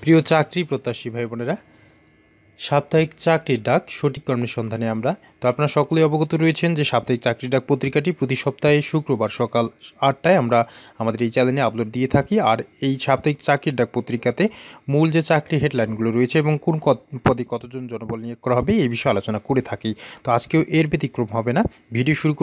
প্রিয় চাকরি প্রত্যাশী ভাই বোনেরা, সাপ্তাহিক চাকরির ডাক সঠিক কর্মের সন্ধানে আমরা। তো আপনারা সকলেই অবগত রয়েছেন যে সাপ্তাহিক চাকরির ডাক পত্রিকাটি প্রতি সপ্তাহে শুক্রবার সকাল 8টায় আমরা আমাদের এই চ্যানেলে আপলোড দিয়ে থাকি। আর এই সাপ্তাহিক চাকরির ডাক পত্রিকাতে মূল যে চাকরি হেডলাইনগুলো রয়েছে এবং কোন পদে কতজন জনবল নিয়োগ করা হবে এই বিষয়ে আলোচনা করে থাকি। তো আজকেও এর ব্যতিক্রম হবে না। ভিডিও শুরু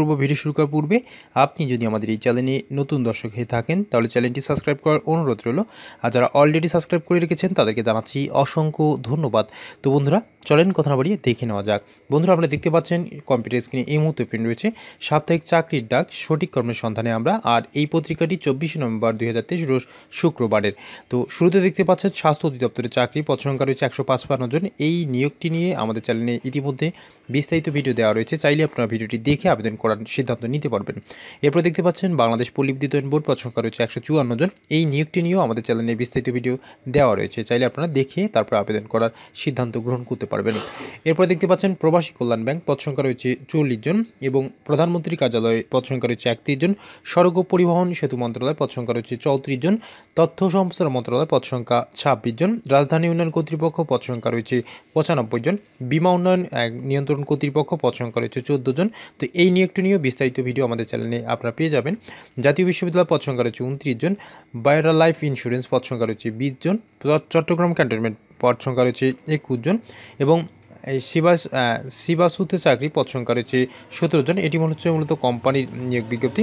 করার পূর্বে আপনি যদি আমাদের এই চ্যানেলে নতুন দর্শক হয়ে থাকেন তাহলে চ্যানেলটি সাবস্ক্রাইব করার অনুরোধ রইল। আর যারা অলরেডি সাবস্ক্রাইব করে রেখেছেন তাদেরকে জানাচ্ছি অসংখ্য ধন্যবাদ। তো বন্ধুরা, চলেন কথা না বাড়িয়ে দেখে নেওয়া যাক। বন্ধুরা, আপনারা দেখতে পাচ্ছেন কম্পিউটার স্ক্রিনে এই মুহূর্তে প্রিন্ট রয়েছে সাপ্তাহিক চাকরির ডাক সঠিক কর্মের সন্ধানে আমরা। আর এই পত্রিকাটি 24 নভেম্বর 2023 রোজ শুক্রবারের। তো শুরুতে দেখতে পাচ্ছেন স্বাস্থ্য অধিদপ্তরের চাকরি, পদ সংখ্যা রয়েছে 155 জন। এই নিয়োগটি নিয়ে আমাদের চ্যানেলে ইতিমধ্যে বিস্তারিত ভিডিও দেওয়া রয়েছে, চাইলে আপনারা ভিডিওটি দেখে আবেদন করার সিদ্ধান্ত নিতে পারবেন। এরপর দেখতে পাচ্ছেন বাংলাদেশ পল্লী বিদ্যুতায়ন বোর্ড, পদ সংখ্যা রয়েছে 154 জন। এই নিয়োগটি নিয়েও আমাদের চ্যানেলে বিস্তারিত ভিডিও দেওয়া রয়েছে, চাইলে আপনারা দেখে তারপর আবেদন করার সিদ্ধান্ত গ্রহণ করতে পারবেন। এরপর দেখতে পাচ্ছেন প্রবাসী কল্যাণ ব্যাংক, পদ সংখ্যা রয়েছে 40 জন এবং প্রধানমন্ত্রী কার্যালয়ে পদ সংখ্যা রয়েছে 31 জন। সড়ক ও পরিবহন সেতু মন্ত্রণালয় পদ সংখ্যা রয়েছে 34 জন। তথ্য সম্প্রসারণ মন্ত্রণালয় পদ সংখ্যা 26 জন। রাজধানী উন্নয়ন কর্তৃপক্ষ পদ সংখ্যা রয়েছে 95 জন। বিমা উন্নয়ন নিয়ন্ত্রণ কর্তৃপক্ষ পদ সংখ্যা রয়েছে 14 জন। তো এই নিয়োগটি নিয়েও বিস্তারিত ভিডিও আমাদের চ্যানেলে আপনারা পেয়ে যাবেন। জাতীয় বিশ্ববিদ্যালয় পদ সংখ্যা রয়েছে 29 জন। বায়োরা লাইফ ইন্স্যুরেন্স পদ সংখ্যা রয়েছে 20 জন। চট্টগ্রাম ক্যান্টনমেন্ট পদ সংখ্যা রয়েছে 21 জন এবং এই সিবাসুতে চাকরি পদ সংখ্যা রয়েছে 17 জন। এটি মূলত কোম্পানির নিয়োগ বিজ্ঞপ্তি।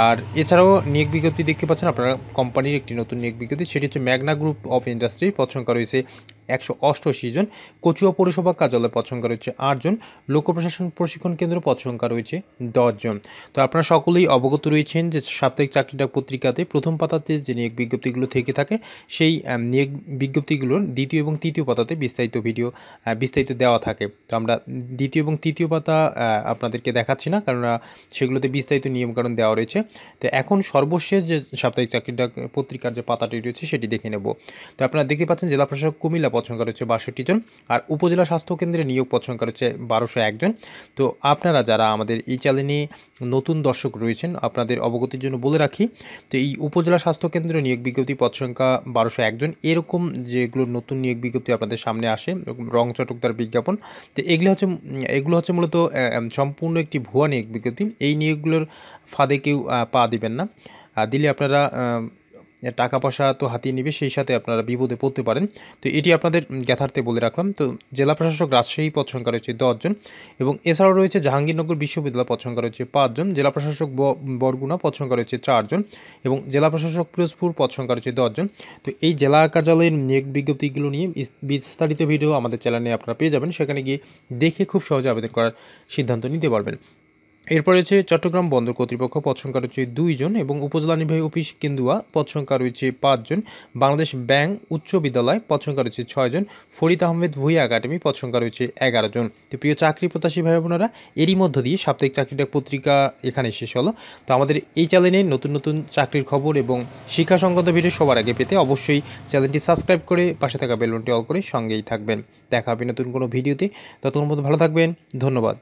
আর এছাড়াও নিয়োগ বিজ্ঞপ্তি দেখতে পাচ্ছেন আপনারা কোম্পানির একটি নতুন নিয়োগ বিজ্ঞপ্তি, সেটি হচ্ছে ম্যাগনা গ্রুপ অফ ইন্ডাস্ট্রি, পদ সংখ্যা রয়েছে 188 জন। কচুয়া পৌরসভা কার্যালয় পদ সংখ্যা রয়েছে 8 জন। লোক প্রশাসন প্রশিক্ষণ কেন্দ্র পদ সংখ্যা রয়েছে 10 জন। তো আপনারা সকলেই অবগত রয়েছেন যে সাপ্তাহিক চাকরি ডাক পত্রিকাতে প্রথম পাতাতে যে নিয়োগ বিজ্ঞপ্তিগুলো থেকে থাকে সেই নিয়োগ বিজ্ঞপ্তিগুলোর দ্বিতীয় এবং তৃতীয় পাতাতে বিস্তারিত দেওয়া থাকে। তো আমরা দ্বিতীয় এবং তৃতীয় পাতা আপনাদেরকে দেখাচ্ছি না, কারণ সেগুলোতে বিস্তারিত নিয়মকানুন দেওয়া রয়েছে। তো এখন সর্বশেষ যে সাপ্তাহিক চাকরি ডাক পত্রিকার যে পাতাটি রয়েছে সেটি দেখে নেব। তো আপনারা দেখতে পাচ্ছেন জেলা প্রশাসক কুমিল্লা পদ সংখ্যা রয়েছে 62 জন। আর উপজেলা স্বাস্থ্য কেন্দ্রে নিয়োগ পদ সংখ্যা রয়েছে 1201 জন। তো আপনারা যারা আমাদের এই চ্যানেলে নতুন দর্শক রয়েছেন আপনাদের অবগতির জন্য বলে রাখি, তো এই উপজেলা স্বাস্থ্য কেন্দ্রে নিয়োগ বিজ্ঞপ্তি পদ সংখ্যা 1201 জন। এরকম যেগুলো নতুন নিয়োগ বিজ্ঞপ্তি আপনাদের সামনে আসে রং চটকদার বিজ্ঞাপন, তো এগুলো হচ্ছে মূলত সম্পূর্ণ একটি ভুয়া নিয়োগ বিজ্ঞপ্তি। এই নিয়োগগুলোর ফাঁদে কেউ পা দিবেন না। দিলে আপনারা টাকা পয়সা তো হাতিয়ে নেবে, সেই সাথে আপনারা বিপদে পড়তে পারেন। তো এটি আপনাদের জ্ঞাতার্থে বলে রাখলাম। তো জেলা প্রশাসক রাজশাহী পদ সংখ্যা রয়েছে 10 জন এবং এছাড়াও রয়েছে জাহাঙ্গীরনগর বিশ্ববিদ্যালয় পদ সংখ্যা রয়েছে 5 জন। জেলা প্রশাসক বরগুনা পদ সংখ্যা রয়েছে 4 জন এবং জেলা প্রশাসক পিরোজপুর পদ সংখ্যা রয়েছে 10 জন। তো এই জেলা কার্যালয়ের নিয়োগ বিজ্ঞপ্তিগুলো নিয়ে বিস্তারিত ভিডিও আমাদের চ্যানেলে আপনারা পেয়ে যাবেন, সেখানে গিয়ে দেখে খুব সহজে আবেদন করার সিদ্ধান্ত নিতে পারবেন। এরপর রয়েছে চট্টগ্রাম বন্দর কর্তৃপক্ষ, পদ সংখ্যা রয়েছে 2 জন এবং উপজেলা নির্বাহী অফিস কেন্দুয়া পদ সংখ্যা রয়েছে 5 জন। বাংলাদেশ ব্যাংক উচ্চ বিদ্যালয় পদ সংখ্যা রয়েছে 6 জন। ফরিদ আহমেদ ভুঁইয়া একাডেমি পদ সংখ্যা রয়েছে 11 জন। তো প্রিয় চাকরি প্রত্যাশী ভাই বোনেরা, এরই মধ্য দিয়ে সাপ্তাহিক চাকরি ডাক পত্রিকা এখানে শেষ হলো। তো আমাদের এই চ্যানেলে নতুন নতুন চাকরির খবর এবং শিক্ষা সংক্রান্ত ভিডিও সবার আগে পেতে অবশ্যই চ্যানেলটি সাবস্ক্রাইব করে পাশে থাকা বেল বাটনটি অল করে সঙ্গেই থাকবেন। দেখা হবে নতুন কোনো ভিডিওতে। ততক্ষণ পর্যন্ত ভালো থাকবেন, ধন্যবাদ।